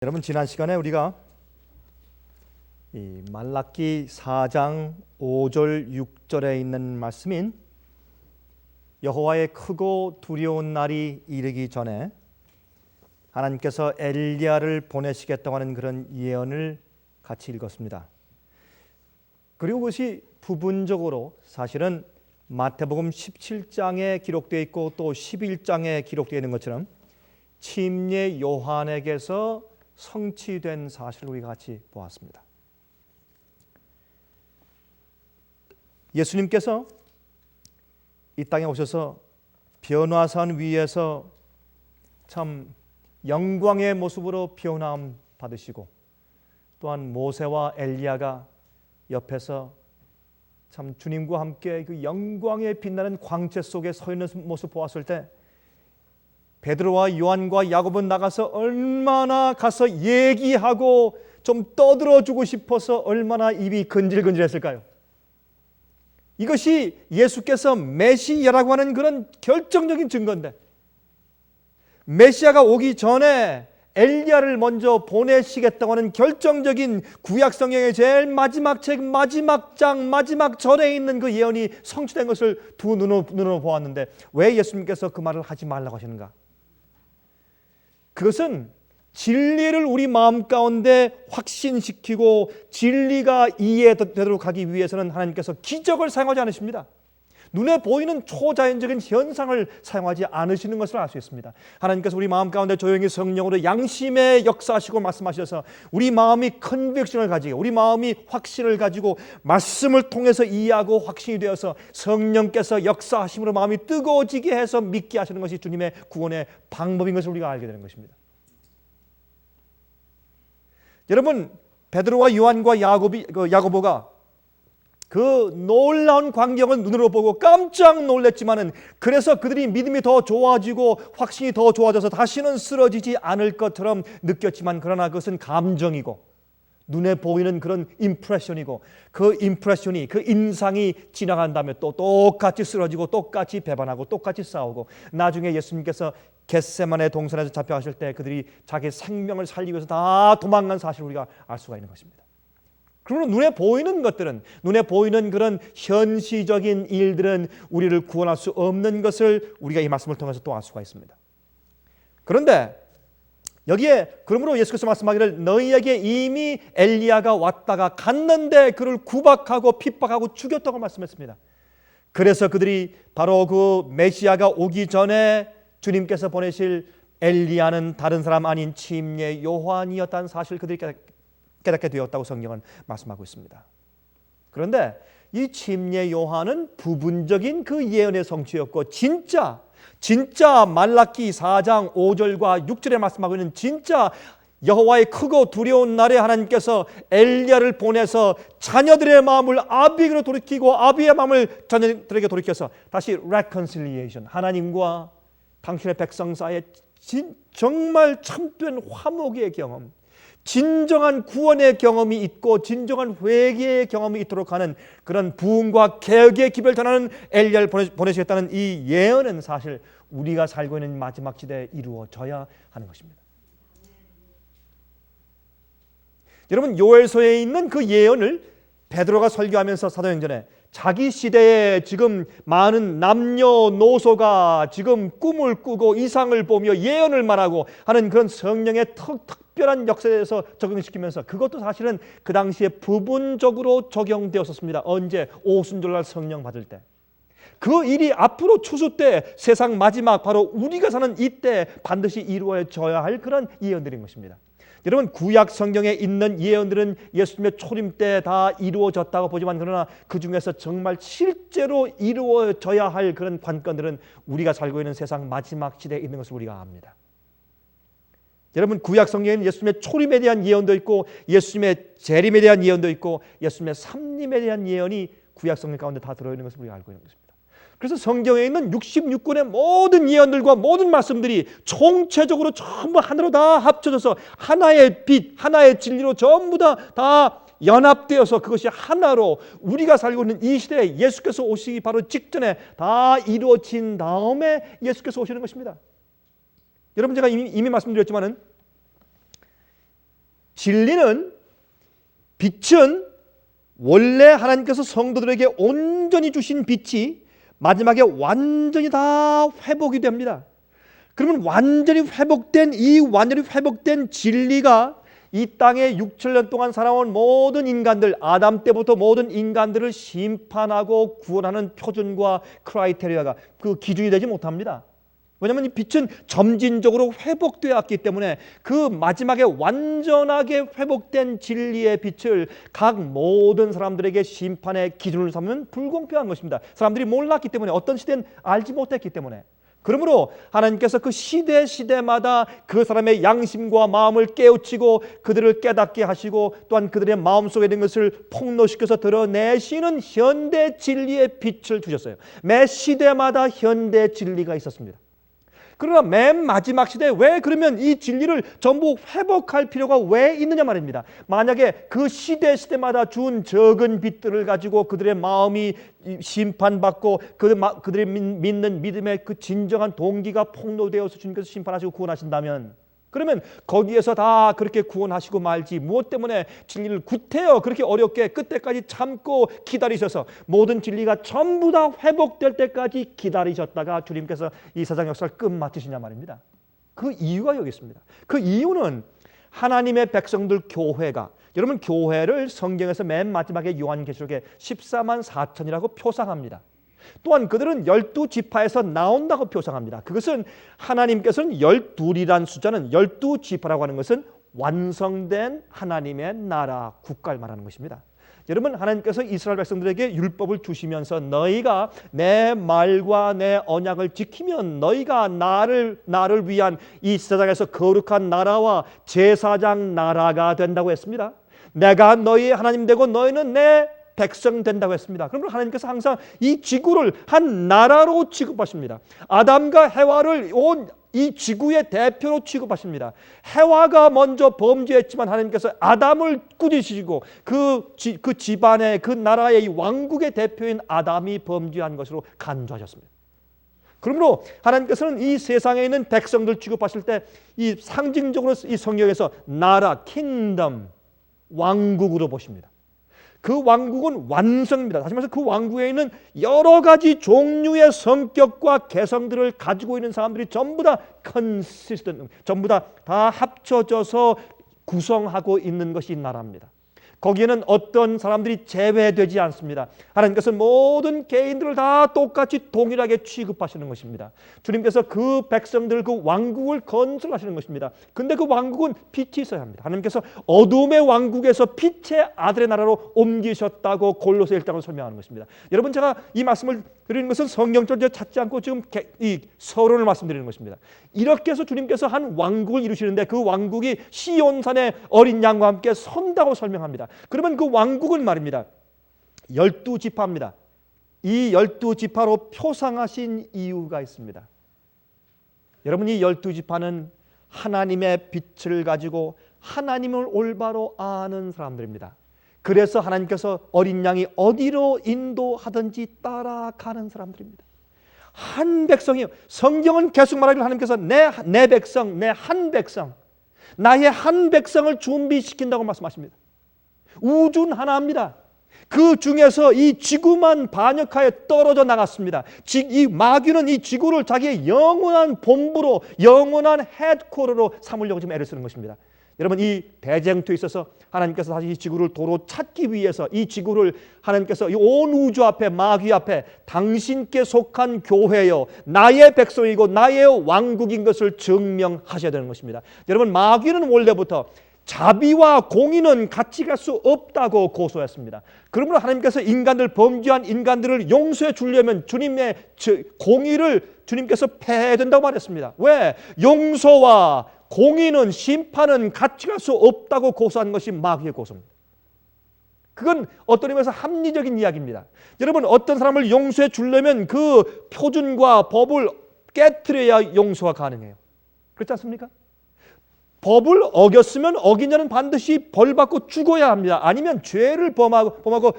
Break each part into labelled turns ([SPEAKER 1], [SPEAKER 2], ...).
[SPEAKER 1] 여러분, 지난 시간에 우리가 이 말라기 4장 5절 6절에 있는 말씀인 여호와의 크고 두려운 날이 이르기 전에 하나님께서 엘리야를 보내시겠다고 하는 그런 예언을 같이 읽었습니다. 그리고 그것이 부분적으로 사실은 마태복음 17장에 기록되어 있고 또 11장에 기록되어 있는 것처럼 침례 요한에게서 성취된 사실을 우리가 같이 보았습니다. 예수님께서 이 땅에 오셔서 변화산 위에서 참 영광의 모습으로 변화함 받으시고, 또한 모세와 엘리야가 옆에서 참 주님과 함께 그 영광에 빛나는 광채 속에 서 있는 모습 보았을 때 베드로와 요한과 야고보는 나가서 얼마나 가서 얘기하고 좀 떠들어주고 싶어서 얼마나 입이 근질근질했을까요? 이것이 예수께서 메시아라고 하는 그런 결정적인 증거인데, 메시아가 오기 전에 엘리야를 먼저 보내시겠다고 하는 결정적인 구약 성경의 제일 마지막 책, 마지막 장, 마지막 절에 있는 그 예언이 성취된 것을 두 눈으로 보았는데 왜 예수님께서 그 말을 하지 말라고 하시는가? 그것은 진리를 우리 마음 가운데 확신시키고 진리가 이해되도록 하기 위해서는 하나님께서 기적을 사용하지 않으십니다. 눈에 보이는 초자연적인 현상을 사용하지 않으시는 것을 알 수 있습니다. 하나님께서 우리 마음 가운데 조용히 성령으로 양심의 역사하시고 말씀하셔서 우리 마음이 컨빅션을 가지고, 우리 마음이 확신을 가지고 말씀을 통해서 이해하고 확신이 되어서 성령께서 역사하심으로 마음이 뜨거워지게 해서 믿게 하시는 것이 주님의 구원의 방법인 것을 우리가 알게 되는 것입니다. 여러분, 베드로와 요한과 야고보가 그 놀라운 광경을 눈으로 보고 깜짝 놀랐지만은, 그래서 그들이 믿음이 더 좋아지고 확신이 더 좋아져서 다시는 쓰러지지 않을 것처럼 느꼈지만, 그러나 그것은 감정이고 눈에 보이는 그런 임프레션이고, 그 임프레션이, 그 인상이 지나간 다음에 또 똑같이 쓰러지고 똑같이 배반하고 똑같이 싸우고, 나중에 예수님께서 겟세마네 동산에서 잡혀가실 때 그들이 자기 생명을 살리기 위해서 다 도망간 사실을 우리가 알 수가 있는 것입니다. 그러나 눈에 보이는 것들은, 눈에 보이는 그런 현시적인 일들은 우리를 구원할 수 없는 것을 우리가 이 말씀을 통해서 또 알 수가 있습니다. 그런데 여기에 그러므로 예수께서 말씀하기를 너희에게 이미 엘리야가 왔다가 갔는데 그를 구박하고 핍박하고 죽였다고 말씀했습니다. 그래서 그들이 바로 그 메시아가 오기 전에 주님께서 보내실 엘리야는 다른 사람 아닌 침례 요한이었다는 사실을 그들이 깨닫게 되었다고 성경은 말씀하고 있습니다. 그런데 이 침례 요한은 부분적인 그 예언의 성취였고, 진짜 말라기 4장 5절과 6절에 말씀하고 있는 진짜 여호와의 크고 두려운 날에 하나님께서 엘리야를 보내서 자녀들의 마음을 아비에게로 돌이키고 아비의 마음을 자녀들에게 돌이켜서 다시 reconciliation, 하나님과 당신의 백성 사이에 정말 참된 화목의 경험, 진정한 구원의 경험이 있고 진정한 회개의 경험이 있도록 하는 그런 부흥과 개혁의 기별을 전하는 엘리야를 보내시겠다는 이 예언은 사실 우리가 살고 있는 마지막 시대에 이루어져야 하는 것입니다. 여러분, 요엘서에 있는 그 예언을 베드로가 설교하면서 사도행전에 자기 시대에 지금 많은 남녀노소가 지금 꿈을 꾸고 이상을 보며 예언을 말하고 하는 그런 성령의 특별한 역사에 대해서 적용시키면서, 그것도 사실은 그 당시에 부분적으로 적용되었었습니다. 언제? 오순절날 성령 받을 때. 그 일이 앞으로 추수 때, 세상 마지막 바로 우리가 사는 이때 반드시 이루어져야 할 그런 예언들인 것입니다. 여러분, 구약 성경에 있는 예언들은 예수님의 초림 때 다 이루어졌다고 보지만, 그러나 그 중에서 정말 실제로 이루어져야 할 그런 관건들은 우리가 살고 있는 세상 마지막 시대에 있는 것을 우리가 압니다. 여러분, 구약 성경에는 예수님의 초림에 대한 예언도 있고 예수님의 재림에 대한 예언도 있고 예수님의 삼림에 대한 예언이 구약 성경 가운데 다 들어있는 것을 우리가 알고 있는 것입니다. 그래서 성경에 있는 66권의 모든 예언들과 모든 말씀들이 총체적으로 전부 하나로 다 합쳐져서 하나의 빛, 하나의 진리로 전부 다 연합되어서 그것이 하나로 우리가 살고 있는 이 시대에 예수께서 오시기 바로 직전에 다 이루어진 다음에 예수께서 오시는 것입니다. 여러분, 제가 이미 말씀드렸지만은 진리는, 빛은 원래 하나님께서 성도들에게 온전히 주신 빛이 마지막에 완전히 다 회복이 됩니다. 그러면 완전히 회복된 진리가 이 땅에 6,7년 동안 살아온 모든 인간들, 아담 때부터 모든 인간들을 심판하고 구원하는 표준과 크라이테리아가, 그 기준이 되지 못합니다. 왜냐하면 이 빛은 점진적으로 회복되었기 때문에 그 마지막에 완전하게 회복된 진리의 빛을 각 모든 사람들에게 심판의 기준을 삼으면 불공평한 것입니다. 사람들이 몰랐기 때문에, 어떤 시대는 알지 못했기 때문에. 그러므로 하나님께서 그 시대마다 그 사람의 양심과 마음을 깨우치고 그들을 깨닫게 하시고, 또한 그들의 마음속에 있는 것을 폭로시켜서 드러내시는 현대 진리의 빛을 주셨어요. 매 시대마다 현대 진리가 있었습니다. 그러나 맨 마지막 시대에 왜 그러면 이 진리를 전부 회복할 필요가 왜 있느냐 말입니다. 만약에 그 시대마다 준 적은 빛들을 가지고 그들의 마음이 심판받고 그들이 믿는 믿음의 그 진정한 동기가 폭로되어서 주님께서 심판하시고 구원하신다면, 그러면 거기에서 다 그렇게 구원하시고 말지, 무엇 때문에 진리를 구태여 그렇게 어렵게 끝때까지 참고 기다리셔서 모든 진리가 전부 다 회복될 때까지 기다리셨다가 주님께서 이 세상 역사를 끝마치시냐 말입니다. 그 이유가 여기 있습니다. 그 이유는 하나님의 백성들 교회가, 여러분 교회를 성경에서 맨 마지막에 요한계시록에 14만 4천이라고 표상합니다. 또한 그들은 12지파에서 나온다고 표상합니다. 그것은 하나님께서는 12이란 숫자는 12지파라고 하는 것은 완성된 하나님의 나라, 국가를 말하는 것입니다. 여러분, 하나님께서 이스라엘 백성들에게 율법을 주시면서 너희가 내 말과 내 언약을 지키면 너희가 나를 위한 이 세상에서 거룩한 나라와 제사장 나라가 된다고 했습니다. 내가 너희의 하나님 되고 너희는 내 백성 된다고 했습니다. 그러면 하나님께서 항상 이 지구를 한 나라로 취급하십니다. 아담과 해와를 온 이 지구의 대표로 취급하십니다. 해와가 먼저 범죄했지만 하나님께서 아담을 꾸짖으시고 그 집안의 그 나라의 왕국의 대표인 아담이 범죄한 것으로 간주하셨습니다. 그러므로 하나님께서는 이 세상에 있는 백성들 취급하실 때 이 상징적으로 이 성경에서 나라, 킹덤, 왕국으로 보십니다. 그 왕국은 완성입니다. 다시 말해서 그 왕국에 있는 여러 가지 종류의 성격과 개성들을 가지고 있는 사람들이 전부 다 컨시스턴트, 전부 다 합쳐져서 구성하고 있는 것이 나라입니다. 거기에는 어떤 사람들이 제외되지 않습니다. 하나님께서 모든 개인들을 다 똑같이 동일하게 취급하시는 것입니다. 주님께서 그 백성들, 그 왕국을 건설하시는 것입니다. 근데 그 왕국은 빛이 있어야 합니다. 하나님께서 어둠의 왕국에서 빛의 아들의 나라로 옮기셨다고 골로새 1장으로 설명하는 것입니다. 여러분, 제가 이 말씀을 드리는 것은 성경적으로 찾지 않고 지금 이 서론을 말씀드리는 것입니다. 이렇게 해서 주님께서 한 왕국을 이루시는데 그 왕국이 시온산의 어린 양과 함께 선다고 설명합니다. 그러면 그 왕국은 말입니다, 12지파입니다. 이 12지파로 표상하신 이유가 있습니다. 여러분, 이 12지파는 하나님의 빛을 가지고 하나님을 올바로 아는 사람들입니다. 그래서 하나님께서 어린 양이 어디로 인도하든지 따라가는 사람들입니다. 한 백성이요. 성경은 계속 말하기를 하나님께서 내 백성, 내 한 백성, 나의 한 백성을 준비시킨다고 말씀하십니다. 우주는 하나입니다. 그 중에서 이 지구만 반역하여 떨어져 나갔습니다. 이 마귀는 이 지구를 자기의 영원한 본부로, 영원한 헤드쿼터로 삼으려고 지금 애를 쓰는 것입니다. 여러분, 이 대쟁투에 있어서 하나님께서 다시 이 지구를 도로 찾기 위해서 이 지구를 하나님께서 이 온 우주 앞에, 마귀 앞에 당신께 속한 교회요, 나의 백성이고 나의 왕국인 것을 증명하셔야 되는 것입니다. 여러분, 마귀는 원래부터 자비와 공의는 같이 갈 수 없다고 고소했습니다. 그러므로 하나님께서 범죄한 인간들을 용서해 주려면 주님의 공의를 주님께서 폐해야 된다고 말했습니다. 왜? 용서와 공의는, 심판은 같이 갈 수 없다고 고소한 것이 마귀의 고소입니다. 그건 어떤 의미에서 합리적인 이야기입니다. 여러분, 어떤 사람을 용서해 주려면 그 표준과 법을 깨트려야 용서가 가능해요. 그렇지 않습니까? 법을 어겼으면 어긴 자는 반드시 벌받고 죽어야 합니다. 아니면 죄를 범하고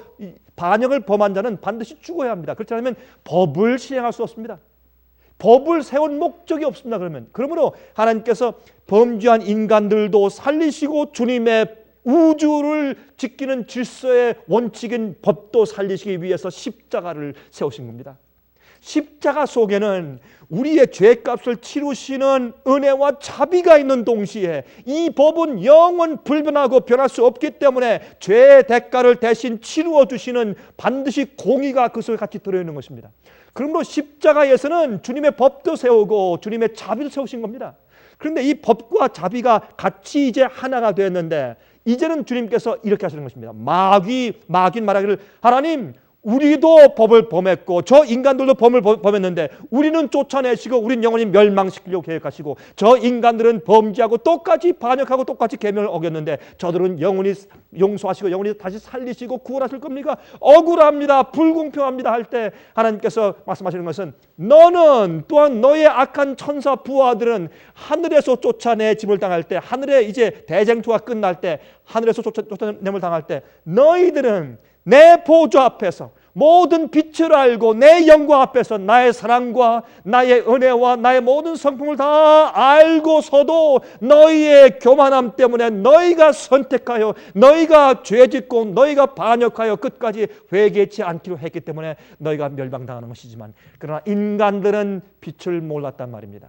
[SPEAKER 1] 반역을 범한 자는 반드시 죽어야 합니다. 그렇지 않으면 법을 시행할 수 없습니다. 법을 세운 목적이 없습니다. 그러므로 하나님께서 범죄한 인간들도 살리시고 주님의 우주를 지키는 질서의 원칙인 법도 살리시기 위해서 십자가를 세우신 겁니다. 십자가 속에는 우리의 죄값을 치루시는 은혜와 자비가 있는 동시에 이 법은 영원 불변하고 변할 수 없기 때문에 죄의 대가를 대신 치루어 주시는 반드시 공의가 그 속에 같이 들어있는 것입니다. 그러므로 십자가에서는 주님의 법도 세우고 주님의 자비도 세우신 겁니다. 그런데 이 법과 자비가 같이 이제 하나가 되었는데 이제는 주님께서 이렇게 하시는 것입니다. 마귀 말하기를 하나님 우리도 법을 범했고 저 인간들도 법을 범했는데 우리는 쫓아내시고 우리는 영원히 멸망시키려고 계획하시고 저 인간들은 범죄하고 똑같이 반역하고 똑같이 계명을 어겼는데 저들은 영원히 용서하시고 영원히 다시 살리시고 구원하실 겁니까? 억울합니다. 불공평합니다 할 때 하나님께서 말씀하시는 것은 너는 또한 너의 악한 천사 부하들은 하늘에서 쫓아내짐을 당할 때 하늘에 이제 대쟁투가 끝날 때 하늘에서 쫓아냄을 당할 때 너희들은 내 보좌 앞에서 모든 빛을 알고 내 영광 앞에서 나의 사랑과 나의 은혜와 나의 모든 성품을 다 알고서도 너희의 교만함 때문에 너희가 선택하여 너희가 죄짓고 너희가 반역하여 끝까지 회개치 않기로 했기 때문에 너희가 멸망당하는 것이지만 그러나 인간들은 빛을 몰랐단 말입니다.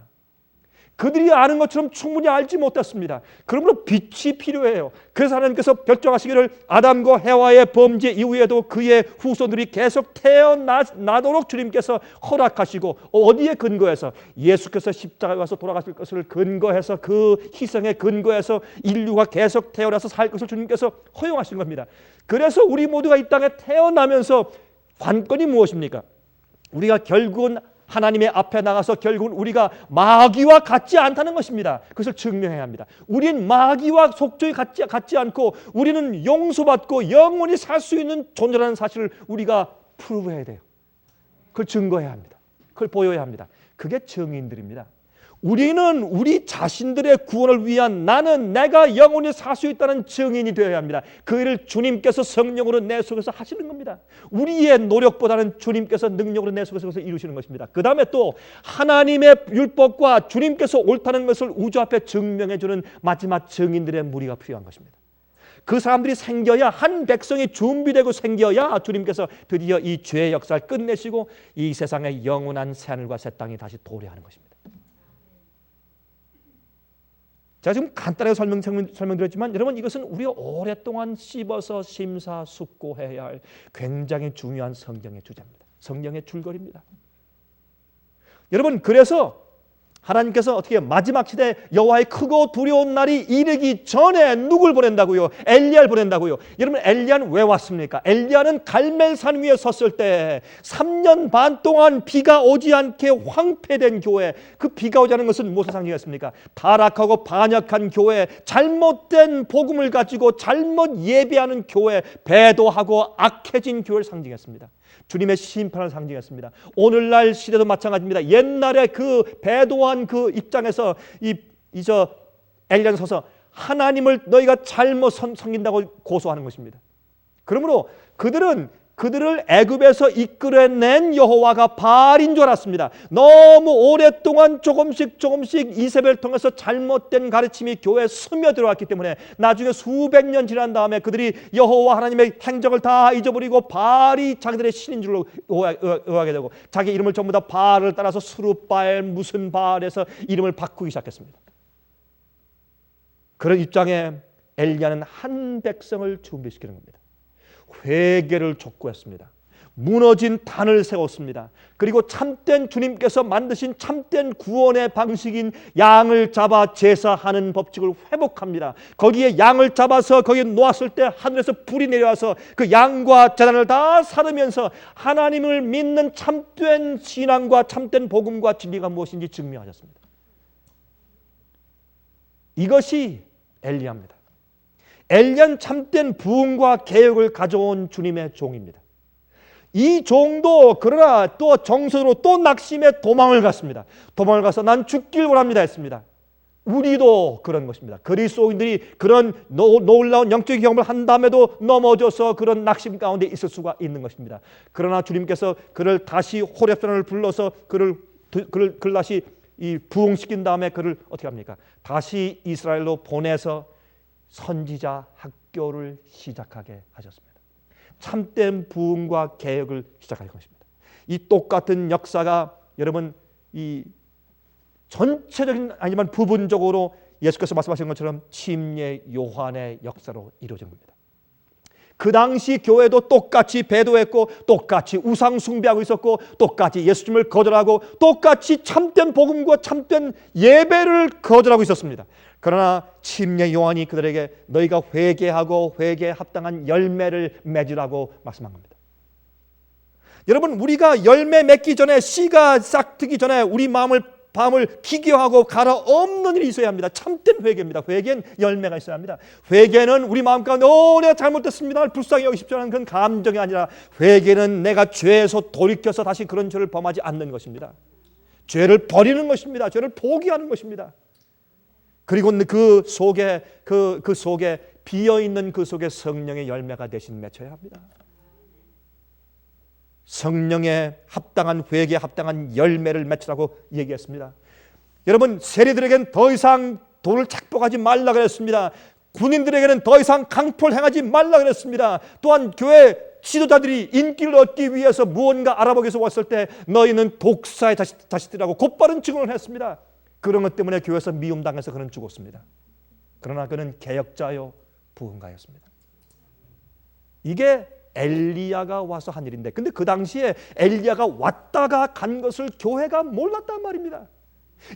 [SPEAKER 1] 그들이 아는 것처럼 충분히 알지 못했습니다. 그러므로 빛이 필요해요. 그래서 하나님께서 결정하시기를 아담과 해와의 범죄 이후에도 그의 후손들이 계속 태어나도록 주님께서 허락하시고 어디에 근거해서 예수께서 십자가에 와서 돌아가실 것을 근거해서 그 희생에 근거해서 인류가 계속 태어나서 살 것을 주님께서 허용하신 겁니다. 그래서 우리 모두가 이 땅에 태어나면서 관건이 무엇입니까? 우리가 결국은 하나님의 앞에 나가서 결국은 우리가 마귀와 같지 않다는 것입니다. 그것을 증명해야 합니다. 우리는 마귀와 속죄에 같지 않고 우리는 용서받고 영원히 살 수 있는 존재라는 사실을 우리가 프루브해야 돼요. 그걸 증거해야 합니다. 그걸 보여야 합니다. 그게 증인들입니다. 우리는 우리 자신들의 구원을 위한 나는 내가 영원히 살 수 있다는 증인이 되어야 합니다. 그 일을 주님께서 성령으로 내 속에서 하시는 겁니다. 우리의 노력보다는 주님께서 능력으로 내 속에서 이루시는 것입니다. 그 다음에 또 하나님의 율법과 주님께서 옳다는 것을 우주 앞에 증명해 주는 마지막 증인들의 무리가 필요한 것입니다. 그 사람들이 생겨야 한 백성이 준비되고 생겨야 주님께서 드디어 이 죄의 역사를 끝내시고 이 세상에 영원한 새하늘과 새 땅이 다시 도래하는 것입니다. 제가 지금 간단하게 설명드렸지만 여러분 이것은 우리가 오랫동안 씹어서 심사숙고해야 할 굉장히 중요한 성경의 주제입니다. 성경의 줄거리입니다. 여러분 그래서 하나님께서 어떻게 마지막 시대 여호와의 크고 두려운 날이 이르기 전에 누굴 보낸다고요? 엘리야를 보낸다고요. 여러분 엘리야는 왜 왔습니까? 엘리야는 갈멜산 위에 섰을 때 3년 반 동안 비가 오지 않게 황폐된 교회, 그 비가 오지 않은 것은 무엇을 상징했습니까? 타락하고 반역한 교회, 잘못된 복음을 가지고 잘못 예배하는 교회, 배도하고 악해진 교회를 상징했습니다. 주님의 심판을 상징했습니다. 오늘날 시대도 마찬가지입니다. 옛날에 그 배도한 그 입장에서 엘리야는 서서 하나님을 너희가 잘못 섬긴다고 고소하는 것입니다. 그러므로 그들을 애굽에서 이끌어낸 여호와가 바알인 줄 알았습니다. 너무 오랫동안 조금씩 이세벨을 통해서 잘못된 가르침이 교회에 스며들어왔기 때문에 나중에 수백 년 지난 다음에 그들이 여호와 하나님의 행적을 다 잊어버리고 바알이 자기들의 신인 줄로 의하게 되고 자기 이름을 전부 다 바알을 따라서 수룹바엘 무슨 바알에서 이름을 바꾸기 시작했습니다. 그런 입장에 엘리야는 한 백성을 준비시키는 겁니다. 회개를 촉구했습니다. 무너진 단을 세웠습니다. 그리고 참된 주님께서 만드신 참된 구원의 방식인 양을 잡아 제사하는 법칙을 회복합니다. 거기에 양을 잡아서 거기에 놓았을 때 하늘에서 불이 내려와서 그 양과 제단을 다 사르면서 하나님을 믿는 참된 신앙과 참된 복음과 진리가 무엇인지 증명하셨습니다. 이것이 엘리야입니다. 엘리야는 참된 부흥과 개혁을 가져온 주님의 종입니다. 이 종도 그러나 또 정서로 또 낙심에 도망을 갔습니다. 도망을 가서 난 죽길 원합니다 했습니다. 우리도 그런 것입니다. 그리스도인들이 그런 놀라운 영적 경험을 한 다음에도 넘어져서 그런 낙심 가운데 있을 수가 있는 것입니다. 그러나 주님께서 그를 다시 호렙산을 불러서 그를 그를 다시 부흥시킨 다음에 그를 어떻게 합니까? 다시 이스라엘로 보내서 선지자 학교를 시작하게 하셨습니다. 참된 부흥과 개혁을 시작할 것입니다. 이 똑같은 역사가 여러분 이 전체적인 아니지만 부분적으로 예수께서 말씀하신 것처럼 침례 요한의 역사로 이루어진 겁니다. 그 당시 교회도 똑같이 배도했고 똑같이 우상 숭배하고 있었고 똑같이 예수님을 거절하고 똑같이 참된 복음과 참된 예배를 거절하고 있었습니다. 그러나 침례 요한이 그들에게 너희가 회개하고 회개에 합당한 열매를 맺으라고 말씀한 겁니다. 여러분, 우리가 열매 맺기 전에, 씨가 싹 트기 전에 우리 마음을 기교하고 갈아 엎는 일이 있어야 합니다. 참된 회개입니다. 회개는 열매가 있어야 합니다. 회개는 우리 마음 가운데 내가 잘못됐습니다, 불쌍히 여기십시오 하는 그런 감정이 아니라, 회개는 내가 죄에서 돌이켜서 다시 그런 죄를 범하지 않는 것입니다. 죄를 버리는 것입니다. 죄를 포기하는 것입니다. 그리고 그 속에 비어있는 그 속에 성령의 열매가 대신 맺혀야 합니다. 성령에 합당한 회개에 합당한 열매를 맺으라고 얘기했습니다. 여러분, 세리들에게는 더 이상 돈을 착복하지 말라 그랬습니다. 군인들에게는 더 이상 강포를 행하지 말라 그랬습니다. 또한 교회 지도자들이 인기를 얻기 위해서 무언가 알아보기 위해서 왔을 때 너희는 독사의 자식들이라고 곧바른 증언을 했습니다. 그런 것 때문에 교회에서 미움당해서 그는 죽었습니다. 그러나 그는 개혁자요 부흥가였습니다. 이게 엘리야가 와서 한 일인데, 근데 그 당시에 엘리야가 왔다가 간 것을 교회가 몰랐단 말입니다.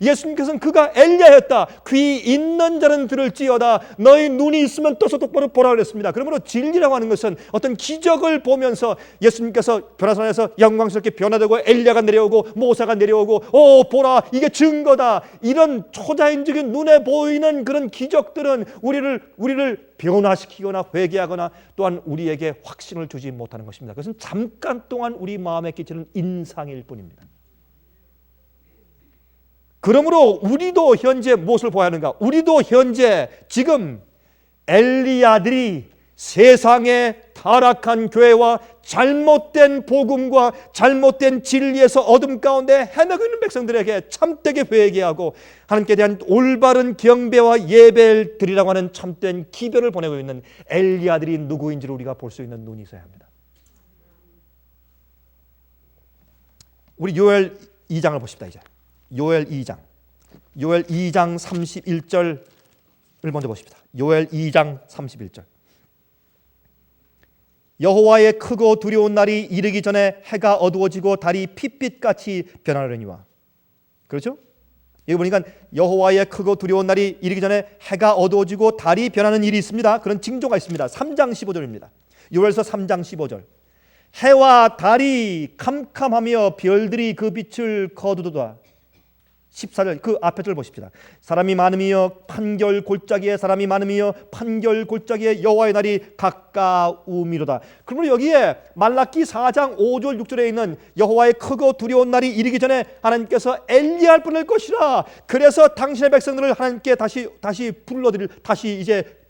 [SPEAKER 1] 예수님께서는 그가 엘리야였다, 귀 있는 자는 들을지어다, 너희 눈이 있으면 떠서 똑바로 보라 그랬습니다. 그러므로 진리라고 하는 것은 어떤 기적을 보면서 예수님께서 변화산에서 영광스럽게 변화되고 엘리야가 내려오고 모세가 내려오고 보라 이게 증거다, 이런 초자연적인 눈에 보이는 그런 기적들은 우리를 변화시키거나 회개하거나 또한 우리에게 확신을 주지 못하는 것입니다. 그것은 잠깐 동안 우리 마음에 끼치는 인상일 뿐입니다. 그러므로 우리도 현재 무엇을 보아야 하는가? 우리도 현재 지금 엘리야들이 세상의 타락한 교회와 잘못된 복음과 잘못된 진리에서 어둠 가운데 헤매고 있는 백성들에게 참되게 회개하고 하나님께 대한 올바른 경배와 예배를 드리라고 하는 참된 기별을 보내고 있는 엘리야들이 누구인지를 우리가 볼 수 있는 눈이 있어야 합니다. 우리 요엘 2장을 보십시다. 이제 요엘 2장 31절을 먼저 보십시다. 요엘 2장 31절. 여호와의 크고 두려운 날이 이르기 전에 해가 어두워지고 달이 핏빛같이 변하려니와. 그렇죠? 여기 보니까 여호와의 크고 두려운 날이 이르기 전에 해가 어두워지고 달이 변하는 일이 있습니다. 그런 징조가 있습니다. 3장 15절입니다. 요엘서 3장 15절. 해와 달이 캄캄하며 별들이 그 빛을 거두도다. 14절 그 앞에 절 보십시다. 사람이 많으며 판결 골짜기에 사람이 많으며 판결 골짜기에 여호와의 날이 가까우미로다. 그러므로 여기에 말라기 4장 5절 6절에 있는 여호와의 크고 두려운 날이 이르기 전에 하나님께서 엘리야를 보낼 것이라. 그래서 당신의 백성들을 하나님께 다시 불러들일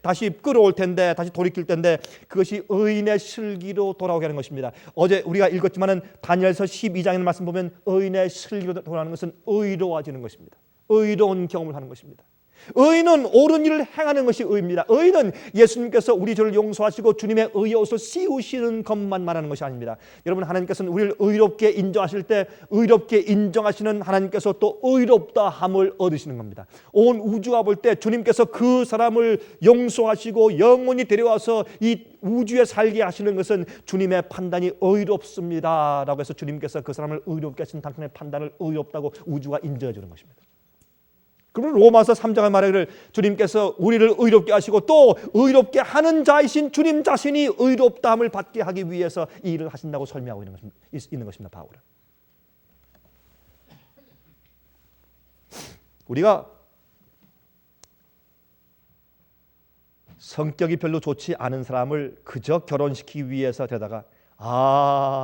[SPEAKER 1] 다시 끌어올 텐데, 다시 돌이킬 텐데, 그것이 의인의 슬기로 돌아오게 하는 것입니다. 어제 우리가 읽었지만은 다니엘서 12장의 말씀 보면 의인의 슬기로 돌아오는 것은 의로워지는 것입니다. 의로운 경험을 하는 것입니다. 의인은 옳은 일을 행하는 것이 의입니다. 의인은 예수님께서 우리 죄를 용서하시고 주님의 의의 옷을 씌우시는 것만 말하는 것이 아닙니다. 여러분, 하나님께서는 우리를 의롭게 인정하실 때 의롭게 인정하시는 하나님께서 또 의롭다 함을 얻으시는 겁니다. 온 우주가 볼 때 주님께서 그 사람을 용서하시고 영원히 데려와서 이 우주에 살게 하시는 것은 주님의 판단이 의롭습니다 라고 해서 주님께서 그 사람을 의롭게 하신 당신의 판단을 의롭다고 우주가 인정해 주는 것입니다. 그러면 로마서 3장의 말하기를 주님께서 우리를 의롭게 하시고 또 의롭게 하는 자이신 주님 자신이 의롭다함을 받게 하기 위해서 이 일을 하신다고 설명하고 있는 것입니다. 바울은. 우리가 성격이 별로 좋지 않은 사람을 그저 결혼시키기 위해서 데다가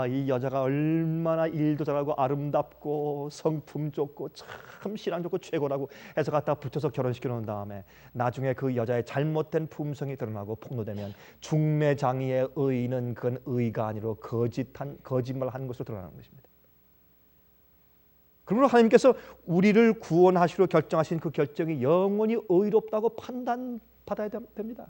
[SPEAKER 1] 이 여자가 얼마나 일도 잘하고 아름답고 성품 좋고 참 신앙 좋고 최고라고 해서 갖다 붙여서 결혼시켜 놓은 다음에 나중에 그 여자의 잘못된 품성이 드러나고 폭로되면 중매장이의 의는 그건 의가 아니라 거짓말하는 것으로 드러나는 것입니다. 그러므로 하나님께서 우리를 구원하시려 결정하신 그 결정이 영원히 의롭다고 판단받아야 됩니다.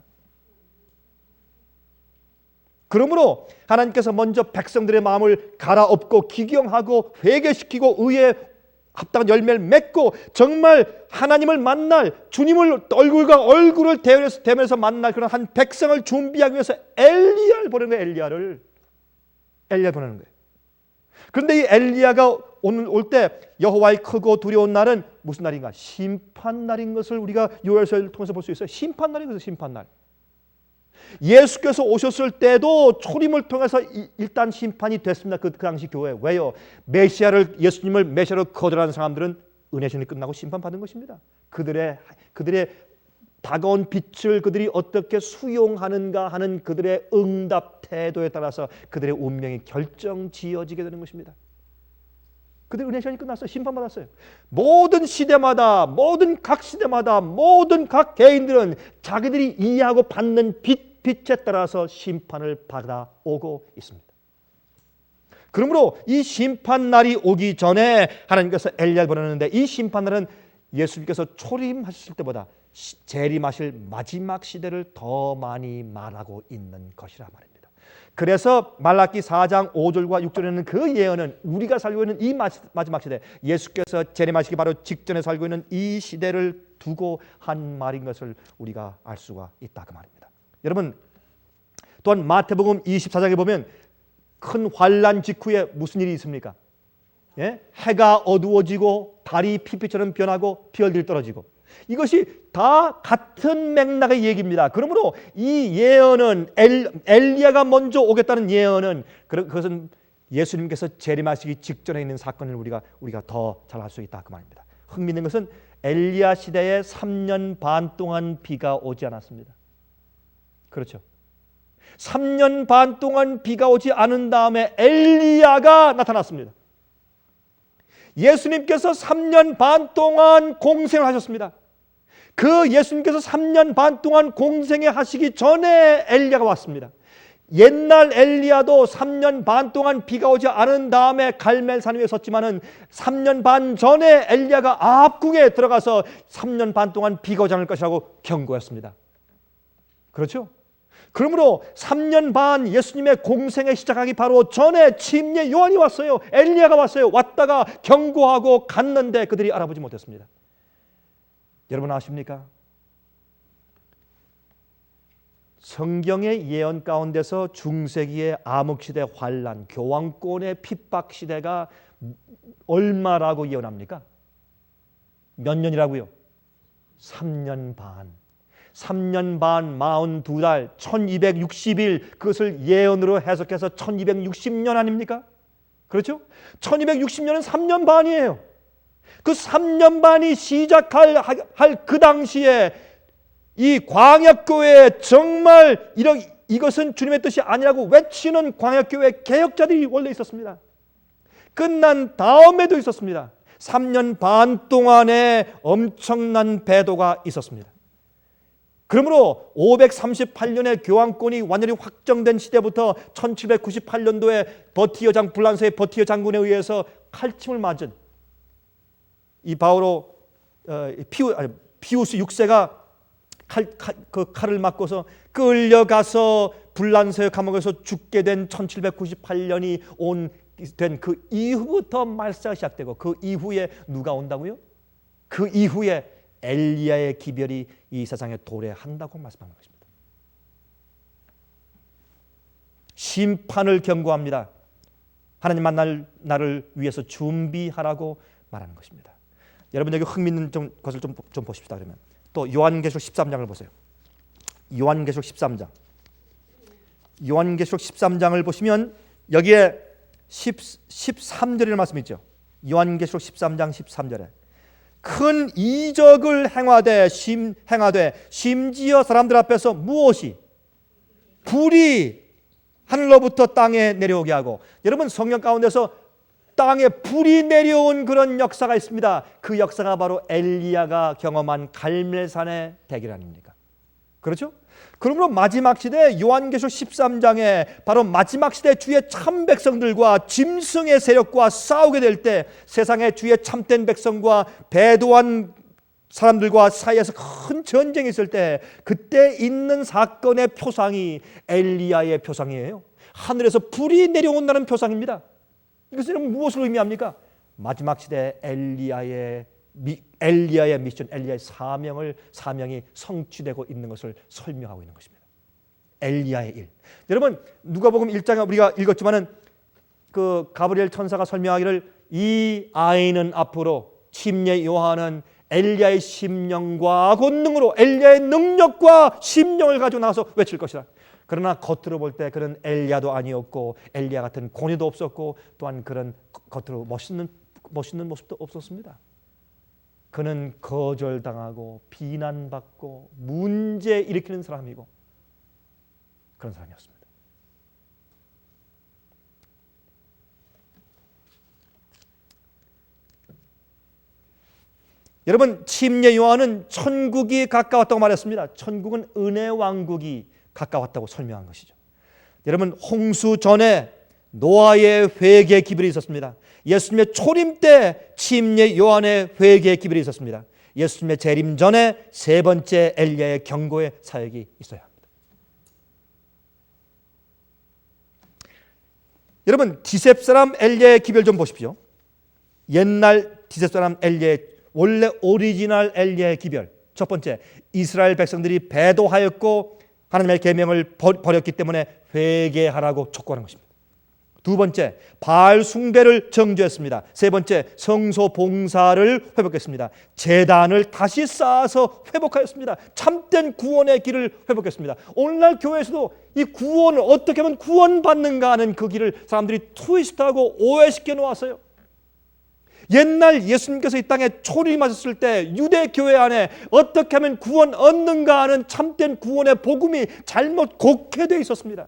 [SPEAKER 1] 그러므로 하나님께서 먼저 백성들의 마음을 갈아엎고 기경하고 회개시키고 의에 합당한 열매를 맺고 정말 하나님을 만날, 주님을 얼굴과 얼굴을 대면서 만날 그런 한 백성을 준비하기 위해서 엘리야를 보내는 거예요. 엘리야를 보내는 거예요. 그런데 이 엘리야가 오늘 올 때 여호와의 크고 두려운 날은 무슨 날인가? 심판날인 것을 우리가 요엘서를 통해서 볼 수 있어요. 심판날인 것을 심판날. 예수께서 오셨을 때도 초림을 통해서 일단 심판이 됐습니다. 그 당시 교회. 왜요? 예수님을 메시아로 거절하는 사람들은 은혜신이 끝나고 심판받은 것입니다. 그들의 다가온 빛을 그들이 어떻게 수용하는가 하는 그들의 응답 태도에 따라서 그들의 운명이 결정지어지게 되는 것입니다. 그들의 은혜 시간이 끝났어요. 심판받았어요. 모든 시대마다, 모든 각 시대마다, 모든 각 개인들은 자기들이 이해하고 받는 빛에 따라서 심판을 받아오고 있습니다. 그러므로 이 심판날이 오기 전에 하나님께서 엘리야를 보내는데 이 심판날은 예수님께서 초림하셨을 때보다 재림하실 마지막 시대를 더 많이 말하고 있는 것이라 말입니다. 그래서 말라기 4장 5절과 6절에는 그 예언은 우리가 살고 있는 이 마지막 시대, 예수께서 재림하시기 바로 직전에 살고 있는 이 시대를 두고 한 말인 것을 우리가 알 수가 있다 그 말입니다. 여러분, 또한 마태복음 24장에 보면 큰 환란 직후에 무슨 일이 있습니까? 예? 해가 어두워지고 달이 피피처럼 변하고 별들이 떨어지고, 이것이 다 같은 맥락의 얘기입니다. 그러므로 이 예언은 엘리야가 먼저 오겠다는 예언은 그것은 예수님께서 재림하시기 직전에 있는 사건을 우리가 더 잘 알 수 있다 그 말입니다. 흥미있는 것은 엘리야 시대에 3년 반 동안 비가 오지 않았습니다. 그렇죠? 3년 반 동안 비가 오지 않은 다음에 엘리야가 나타났습니다. 예수님께서 3년 반 동안 공생을 하셨습니다. 그 예수님께서 3년 반 동안 공생에 하시기 전에 엘리야가 왔습니다. 옛날 엘리야도 3년 반 동안 비가 오지 않은 다음에 갈멜산 위에 섰지만은 3년 반 전에 엘리야가 아합궁에 들어가서 3년 반 동안 비가 오지 않을 것이라고 경고했습니다. 그렇죠? 그러므로 3년 반 예수님의 공생에 시작하기 바로 전에 침례 요한이 왔어요. 엘리야가 왔어요. 왔다가 경고하고 갔는데 그들이 알아보지 못했습니다. 여러분 아십니까? 성경의 예언 가운데서 중세기의 암흑시대 환란, 교황권의 핍박시대가 얼마라고 예언합니까? 몇 년이라고요? 3년 반. 3년 반 42달 1260일, 그것을 예언으로 해석해서 1260년 아닙니까? 그렇죠? 1260년은 3년 반이에요. 그 3년 반이 시작할 그 당시에 이 광야교회에 정말 이것은 주님의 뜻이 아니라고 외치는 광야교회 개혁자들이 원래 있었습니다. 끝난 다음에도 있었습니다. 3년 반 동안에 엄청난 배도가 있었습니다. 그러므로 538년에 교황권이 완전히 확정된 시대부터 1798년도에 불란서의 버티어 장군에 의해서 칼침을 맞은 이 피우스 6세가 그 칼을 맞고서 끌려가서 불란서의 감옥에서 죽게 된 1798년이 된 그 이후부터 말세가 시작되고, 그 이후에 누가 온다고요? 그 이후에 엘리야의 기별이 이 세상에 도래한다고 말씀하는 것입니다. 심판을 경고합니다. 하나님 만날 날을 위해서 준비하라고 말하는 것입니다. 여러분 여기 흥미있는 것을 좀 보십시다. 그러면 또 요한계시록 13장을 보세요. 요한계시록 13장. 요한계시록 13장을 보시면 여기에 13절이라는 말씀이 있죠. 요한계시록 13장 13절에 큰 이적을 행하되 심지어 사람들 앞에서 무엇이? 불이 하늘로부터 땅에 내려오게 하고, 여러분 성경 가운데서 땅에 불이 내려온 그런 역사가 있습니다. 그 역사가 바로 엘리야가 경험한 갈멜산의 대길 아닙니까? 그렇죠? 그러므로 마지막 시대 요한계시록 13장에 바로 마지막 시대 주의 참 백성들과 짐승의 세력과 싸우게 될 때 세상에 주의 참된 백성과 배도한 사람들과 사이에서 큰 전쟁이 있을 때 그때 있는 사건의 표상이 엘리야의 표상이에요. 하늘에서 불이 내려온다는 표상입니다. 이것은 무엇을 의미합니까? 마지막 시대 엘리야의 미션, 엘리야의 사명이 성취되고 있는 것을 설명하고 있는 것입니다. 엘리야의 일. 여러분 누가복음 1장에 우리가 읽었지만은 그 가브리엘 천사가 설명하기를 이 아이는 앞으로 침례 요한은 엘리야의 심령과 권능으로 엘리야의 능력과 심령을 가지고 나와서 외칠 것이다. 그러나 겉으로 볼 때 그런 엘리야도 아니었고 엘리야 같은 권위도 없었고 또한 그런 겉으로 멋있는 모습도 없었습니다. 그는 거절당하고 비난받고 문제 일으키는 사람이고 그런 사람이었습니다. 여러분 침례 요한은 천국이 가까웠다고 말했습니다. 천국은 은혜 왕국이 가까웠다고 설명한 것이죠. 여러분 홍수 전에 노아의 회개 기별이 있었습니다. 예수님의 초림 때 침례 요한의 회개 기별이 있었습니다. 예수님의 재림 전에 세 번째 엘리야의 경고의 사역이 있어야 합니다. 여러분 디셉 사람 엘리야의 기별 좀 보십시오. 옛날 디셉 사람 엘리야의 원래 오리지널 엘리야의 기별. 첫 번째, 이스라엘 백성들이 배도하였고 하나님의 계명을 버렸기 때문에 회개하라고 촉구하는 것입니다. 두 번째, 바알 숭배를 정죄했습니다. 세 번째, 성소 봉사를 회복했습니다. 제단을 다시 쌓아서 회복하였습니다. 참된 구원의 길을 회복했습니다. 오늘날 교회에서도 이 구원을 어떻게 하면 구원받는가 하는 그 길을 사람들이 트위스트하고 오해시켜 놓았어요. 옛날 예수님께서 이 땅에 초림하셨을 때 유대 교회 안에 어떻게 하면 구원 얻는가 하는 참된 구원의 복음이 잘못 곡해되어 있었습니다.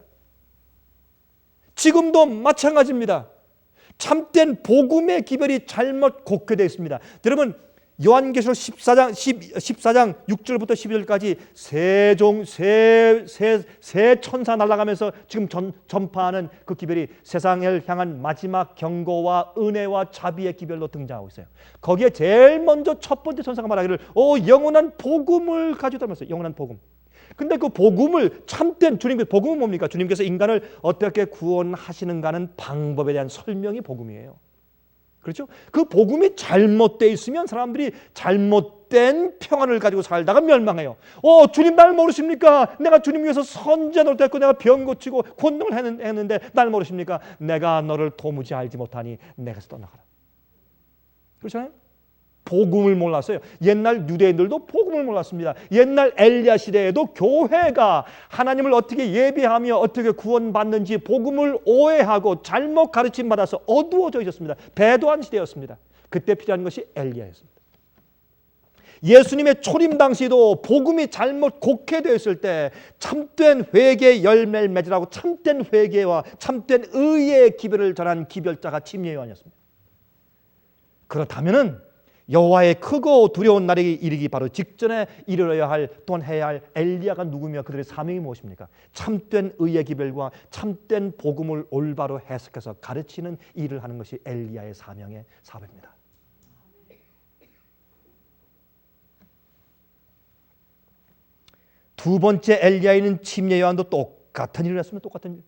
[SPEAKER 1] 지금도 마찬가지입니다. 참된 복음의 기별이 잘못 곡해되어 있습니다. 여러분 요한계시록 14장 6절부터 12절까지 세 천사 날아가면서 지금 전파하는 그 기별이 세상을 향한 마지막 경고와 은혜와 자비의 기별로 등장하고 있어요. 거기에 제일 먼저 첫 번째 천사가 말하기를 영원한 복음을 가지고 다면서 영원한 복음. 근데 그 복음을 참된 주님의 복음은 뭡니까? 주님께서 인간을 어떻게 구원하시는가는 방법에 대한 설명이 복음이에요. 그렇죠? 그 복음이 잘못되어 있으면 사람들이 잘못된 평안을 가지고 살다가 멸망해요. 주님 날 모르십니까? 내가 주님 위해서 선제노릇 했고 내가 병 고치고 권능을 했는데 날 모르십니까? 내가 너를 도무지 알지 못하니 내게서 떠나가라. 그렇잖아요? 복음을 몰랐어요. 옛날 유대인들도 복음을 몰랐습니다. 옛날 엘리야 시대에도 교회가 하나님을 어떻게 예배하며 어떻게 구원받는지 복음을 오해하고 잘못 가르침 받아서 어두워져 있었습니다. 배도한 시대였습니다. 그때 필요한 것이 엘리야였습니다. 예수님의 초림 당시도 복음이 잘못 곡해되었을 때 참된 회개의 열매를 맺으라고 참된 회개와 참된 의의 기별을 전한 기별자가 침례 요한이었습니다. 그렇다면은 여호와의 크고 두려운 날이 이르기 바로 직전에 이르러야 할 또한 해야 할 엘리야가 누구며 그들의 사명이 무엇입니까? 참된 의의 기별과 참된 복음을 올바로 해석해서 가르치는 일을 하는 것이 엘리야의 사명의 사업입니다. 두 번째 엘리야에는 침례 요한도 똑같은 일을 했습니다. 똑같은 일.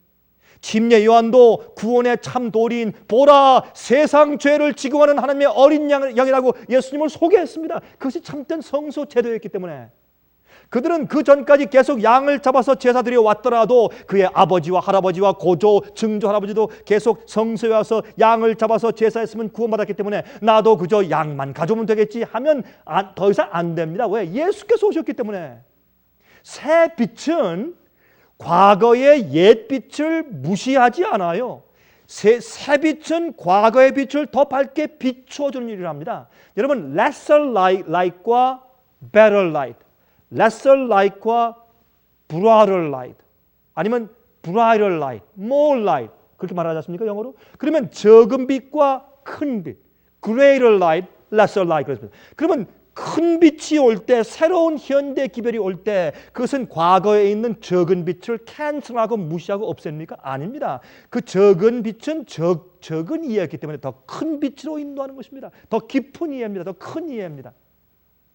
[SPEAKER 1] 침례 요한도 구원의 참 도리인 보라 세상 죄를 지고 하는 하나님의 어린 양이라고 예수님을 소개했습니다. 그것이 참된 성소 제도였기 때문에 그들은 그 전까지 계속 양을 잡아서 제사 드려 왔더라도 그의 아버지와 할아버지와 고조, 증조 할아버지도 계속 성소에 와서 양을 잡아서 제사했으면 구원받았기 때문에 나도 그저 양만 가져오면 되겠지 하면 더 이상 안 됩니다. 왜? 예수께서 오셨기 때문에. 새 빛은 과거의 옛 빛을 무시하지 않아요. 새 빛은 과거의 빛을 더 밝게 비춰주는 일을 합니다. 여러분, lesser light과 better light, lesser light과 brighter light, 아니면 brighter light, more light 그렇게 말하지 않습니까? 영어로? 그러면 적은 빛과 큰 빛, greater light, lesser light 그렇습니다. 그러면 큰 빛이 올 때, 새로운 현대 기별이 올 때 그것은 과거에 있는 적은 빛을 캔슬하고 무시하고 없앱니까? 아닙니다. 그 적은 빛은 적은 이해였기 때문에 더 큰 빛으로 인도하는 것입니다. 더 깊은 이해입니다. 더 큰 이해입니다.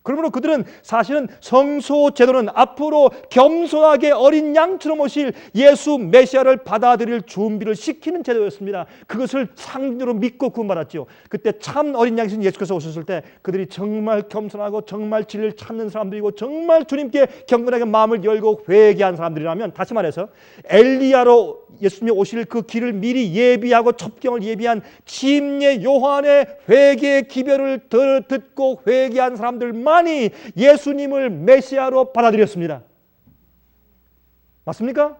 [SPEAKER 1] 그러므로 그들은 사실은 성소 제도는 앞으로 겸손하게 어린 양처럼 오실 예수 메시아를 받아들일 준비를 시키는 제도였습니다. 그것을 상징으로 믿고 구원받았죠. 그때 참 어린 양이신 예수께서 오셨을 때 그들이 정말 겸손하고 정말 진리를 찾는 사람들이고 정말 주님께 경건하게 마음을 열고 회개한 사람들이라면, 다시 말해서 엘리야로 예수님이 오실 그 길을 미리 예비하고 첩경을 예비한 침례 요한의 회개의 기별을 듣고 회개한 사람들만이 예수님을 메시아로 받아들였습니다. 맞습니까?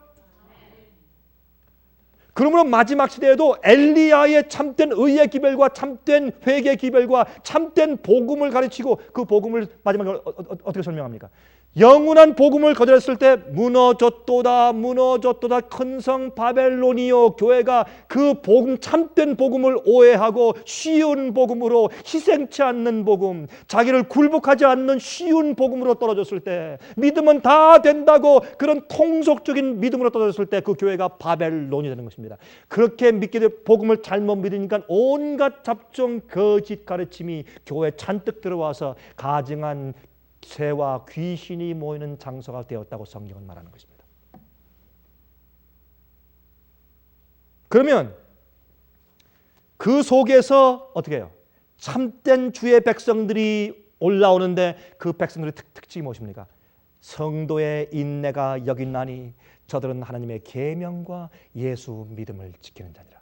[SPEAKER 1] 그러므로 마지막 시대에도 엘리야의 참된 의의 기별과 참된 회개의 기별과 참된 복음을 가르치고, 그 복음을 마지막에 어떻게 설명합니까? 영원한 복음을 거절했을 때 무너졌도다 무너졌도다 큰 성 바벨론이요. 교회가 그 복음, 참된 복음을 오해하고 쉬운 복음으로, 희생치 않는 복음, 자기를 굴복하지 않는 쉬운 복음으로 떨어졌을 때, 믿으면 다 된다고 그런 통속적인 믿음으로 떨어졌을 때 그 교회가 바벨론이 되는 것입니다. 그렇게 믿게 돼 복음을 잘못 믿으니까 온갖 잡종 거짓 가르침이 교회에 잔뜩 들어와서 가증한 새와 귀신이 모이는 장소가 되었다고 성경은 말하는 것입니다. 그러면 그 속에서 어떻게 해요? 참된 주의 백성들이 올라오는데 그 백성들의 특징이 무엇입니까? 성도의 인내가 여긴나니 저들은 하나님의 계명과 예수 믿음을 지키는 자니라.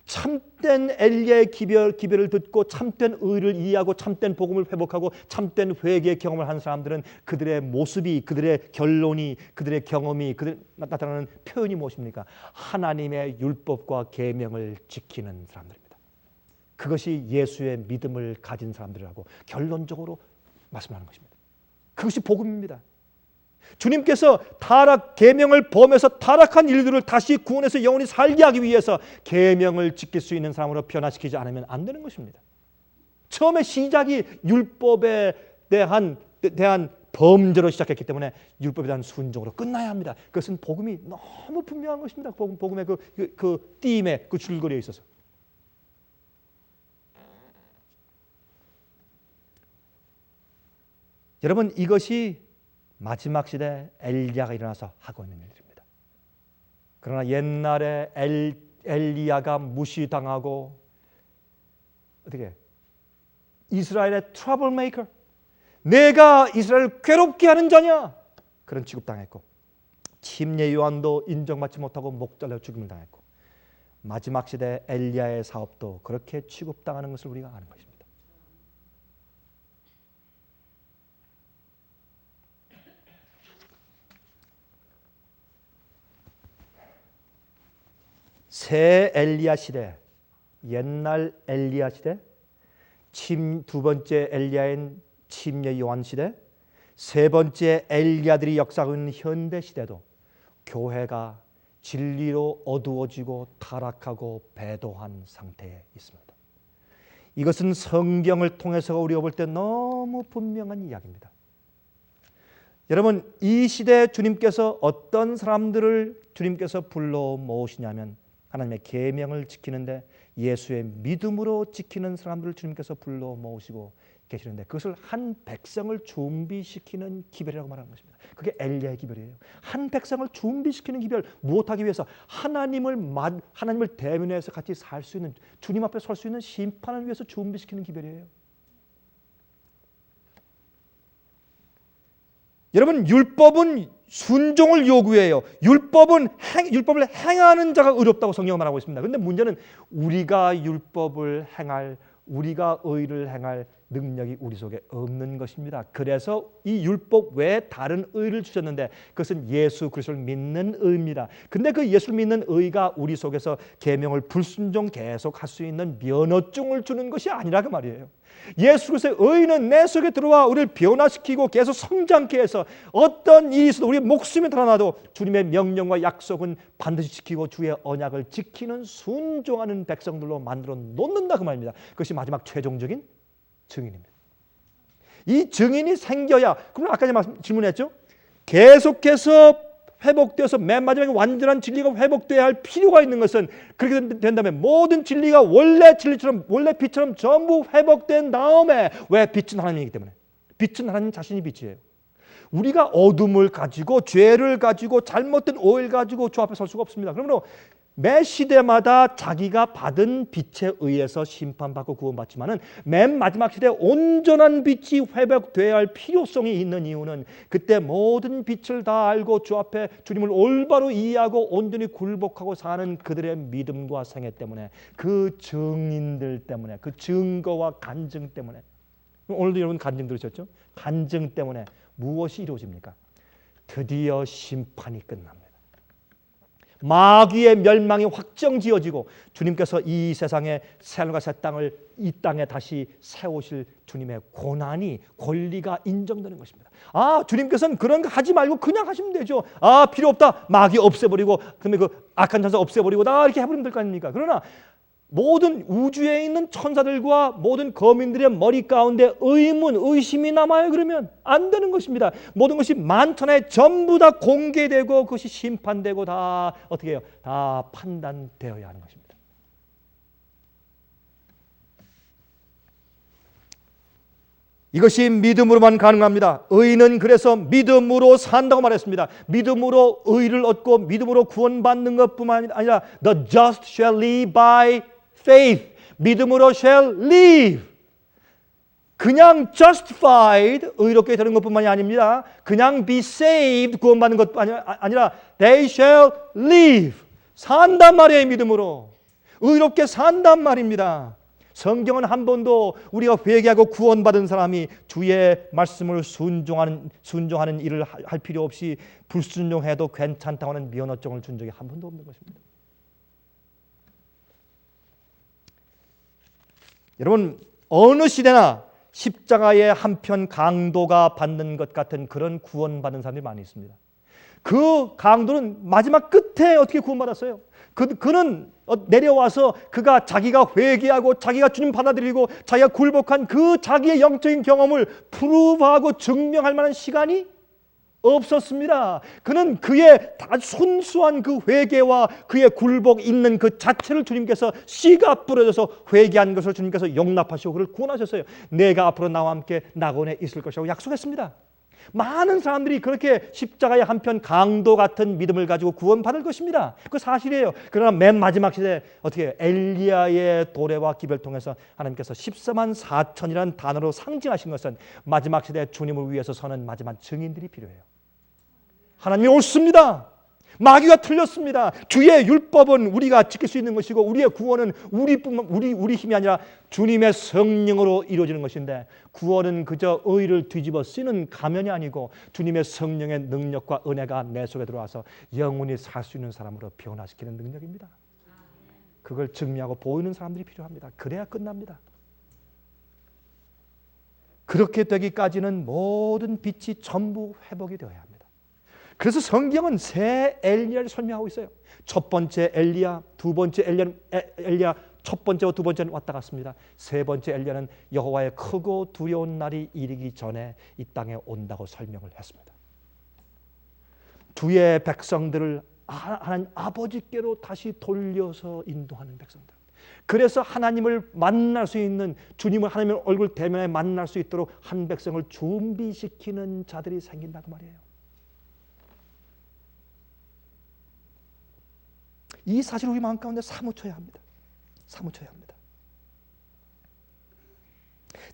[SPEAKER 1] 참된 엘리야의 기별을 듣고 참된 의를 이해하고 참된 복음을 회복하고 참된 회개의 경험을 한 사람들은 그들의 모습이, 그들의 결론이, 그들의 경험이, 그들 나타나는 표현이 무엇입니까? 하나님의 율법과 계명을 지키는 사람들입니다. 그것이 예수의 믿음을 가진 사람들이라고 결론적으로 말씀하는 것입니다. 그것이 복음입니다. 주님께서 계명을 범해서 타락한 인류들을 다시 구원해서 영원히 살게 하기 위해서 계명을 지킬 수 있는 사람으로 변화시키지 않으면 안 되는 것입니다. 처음에 시작이 율법에 대한 범죄로 시작했기 때문에 율법에 대한 순종으로 끝나야 합니다. 그것은 복음이 너무 분명한 것입니다. 복음의 그 띠임에, 그 줄거리에 있어서. 여러분, 이것이 마지막 시대 엘리야가 일어나서 하고 있는 일입니다. 그러나 옛날에 엘리야가 무시당하고 어떻게 이스라엘의 트러블 메이커, 내가 이스라엘을 괴롭게 하는 자냐, 그런 취급당했고, 침례 요한도 인정받지 못하고 목 잘려 죽임을 당했고, 마지막 시대 엘리야의 사업도 그렇게 취급당하는 것을 우리가 아는 것입니다. 새 엘리야 시대, 옛날 엘리야 시대, 두 번째 엘리야인 침례 요한 시대, 세 번째 엘리야들이 역사하고 있는 현대 시대도 교회가 진리로 어두워지고 타락하고 배도한 상태에 있습니다. 이것은 성경을 통해서 우리가 볼 때 너무 분명한 이야기입니다. 여러분, 이 시대에 주님께서 어떤 사람들을 주님께서 불러 모으시냐면 하나님의 계명을 지키는데 예수의 믿음으로 지키는 사람들을 주님께서 불러 모으시고 계시는데, 그것을 한 백성을 준비시키는 기별이라고 말하는 것입니다. 그게 엘리야의 기별이에요. 한 백성을 준비시키는 기별, 무엇하기 위해서? 하나님을 대면해서 같이 살 수 있는, 주님 앞에 설 수 있는 심판을 위해서 준비시키는 기별이에요. 여러분, 율법은 순종을 요구해요. 율법을 행하는 자가 의롭다고 성경은 말하고 있습니다. 그런데 문제는 우리가 의를 행할 능력이 우리 속에 없는 것입니다. 그래서 이 율법 외에 다른 의를 주셨는데 그것은 예수 그리스도를 믿는 의입니다. 근데 그 예수를 믿는 의가 우리 속에서 계명을 불순종 계속 할 수 있는 면허증을 주는 것이 아니라 그 말이에요. 예수 그리스도의 의는 내 속에 들어와 우리를 변화시키고 계속 성장케 해서 어떤 일이 있어도 우리의 목숨이 드러나도 주님의 명령과 약속은 반드시 지키고 주의 언약을 지키는 순종하는 백성들로 만들어 놓는다 그 말입니다. 그것이 마지막 최종적인 증인입니다. 이 증인이 생겨야. 그럼 아까 제가 질문했죠. 계속해서 회복되어서 맨 마지막에 완전한 진리가 회복돼야 할 필요가 있는 것은, 그렇게 된다면 모든 진리가 원래 진리처럼, 원래 빛처럼 전부 회복된 다음에, 왜? 빛은 하나님이기 때문에. 빛은 하나님 자신이 빛이에요. 우리가 어둠을 가지고, 죄를 가지고, 잘못된 오해를 가지고 주 앞에 설 수가 없습니다. 그러므로 매 시대마다 자기가 받은 빛에 의해서 심판받고 구원받지만은 맨 마지막 시대에 온전한 빛이 회복되어야 할 필요성이 있는 이유는, 그때 모든 빛을 다 알고 주 앞에 주님을 올바로 이해하고 온전히 굴복하고 사는 그들의 믿음과 생애 때문에, 그 증인들 때문에, 그 증거와 간증 때문에. 오늘도 여러분 간증 들으셨죠? 간증 때문에 무엇이 이루어집니까? 드디어 심판이 끝납니다. 마귀의 멸망이 확정지어지고 주님께서 이 세상에 새하늘과 새 땅을, 이 땅에 다시 세우실 주님의 고난이, 권리가 인정되는 것입니다. 아, 주님께서는 그런 거 하지 말고 그냥 하시면 되죠. 아, 필요 없다. 마귀 없애버리고, 그다음에 그 악한 천사 없애버리고 다 이렇게 해버리면 될 거 아닙니까? 그러나 모든 우주에 있는 천사들과 모든 거민들의 머리 가운데 의문, 의심이 남아요. 그러면 안 되는 것입니다. 모든 것이 만천하에 전부 다 공개되고 그것이 심판되고 다 어떻게 해요? 다 판단되어야 하는 것입니다. 이것이 믿음으로만 가능합니다. 의인은 그래서 믿음으로 산다고 말했습니다. 믿음으로 의를 얻고 믿음으로 구원받는 것뿐만 아니라 the just shall live by faith. 믿음으로 shall live. 그냥 justified, 의롭게 되는 것뿐만이 아닙니다. 그냥 be saved, 구원받는 것 아니라 they shall live. 산단 말이에요. 믿음으로. 의롭게 산단 말입니다. 성경은 한 번도 우리가 회개하고 구원받은 사람이 주의 말씀을 순종하는 일을 할 필요 없이 불순종해도 괜찮다고 하는 면허증을 준 적이 한 번도 없는 것입니다. 여러분, 어느 시대나 십자가의 한편 강도가 받는 것 같은 그런 구원받은 사람들이 많이 있습니다. 그 강도는 마지막 끝에 어떻게 구원받았어요? 그는 내려와서 그가 자기가 회개하고 자기가 주님 받아들이고 자기가 굴복한 그 자기의 영적인 경험을 프루브하고 증명할 만한 시간이 없었습니다. 그는 그의 순수한 그 회개와 그의 굴복 있는 그 자체를 주님께서 씨가 뿌려져서 회개한 것을 주님께서 용납하시고 그를 구원하셨어요. 내가 앞으로 나와 함께 낙원에 있을 것이라고 약속했습니다. 많은 사람들이 그렇게 십자가의 한편 강도 같은 믿음을 가지고 구원받을 것입니다. 그 사실이에요. 그러나 맨 마지막 시대에 어떻게 해요? 엘리야의 도래와 기별을 통해서 하나님께서 14만 4천이라는 단어로 상징하신 것은 마지막 시대에 주님을 위해서 서는 마지막 증인들이 필요해요. 하나님이 옳습니다. 마귀가 틀렸습니다. 주의 율법은 우리가 지킬 수 있는 것이고 우리의 구원은 우리 힘이 아니라 주님의 성령으로 이루어지는 것인데, 구원은 그저 의를 뒤집어 쓰는 가면이 아니고 주님의 성령의 능력과 은혜가 내 속에 들어와서 영원히 살 수 있는 사람으로 변화시키는 능력입니다. 그걸 증명하고 보이는 사람들이 필요합니다. 그래야 끝납니다. 그렇게 되기까지는 모든 빛이 전부 회복이 되어야 합니다. 그래서 성경은 세 엘리야를 설명하고 있어요. 첫 번째 엘리야, 두 번째 엘리야, 첫 번째와 두 번째는 왔다 갔습니다. 세 번째 엘리야는 여호와의 크고 두려운 날이 이르기 전에 이 땅에 온다고 설명을 했습니다. 주의 백성들을 하나님 아버지께로 다시 돌려서 인도하는 백성들. 그래서 하나님을 만날 수 있는, 주님을 하나님의 얼굴 대면에 만날 수 있도록 한 백성을 준비시키는 자들이 생긴다고 말이에요. 이 사실을 우리 마음 가운데 사무쳐야 합니다. 사무쳐야 합니다.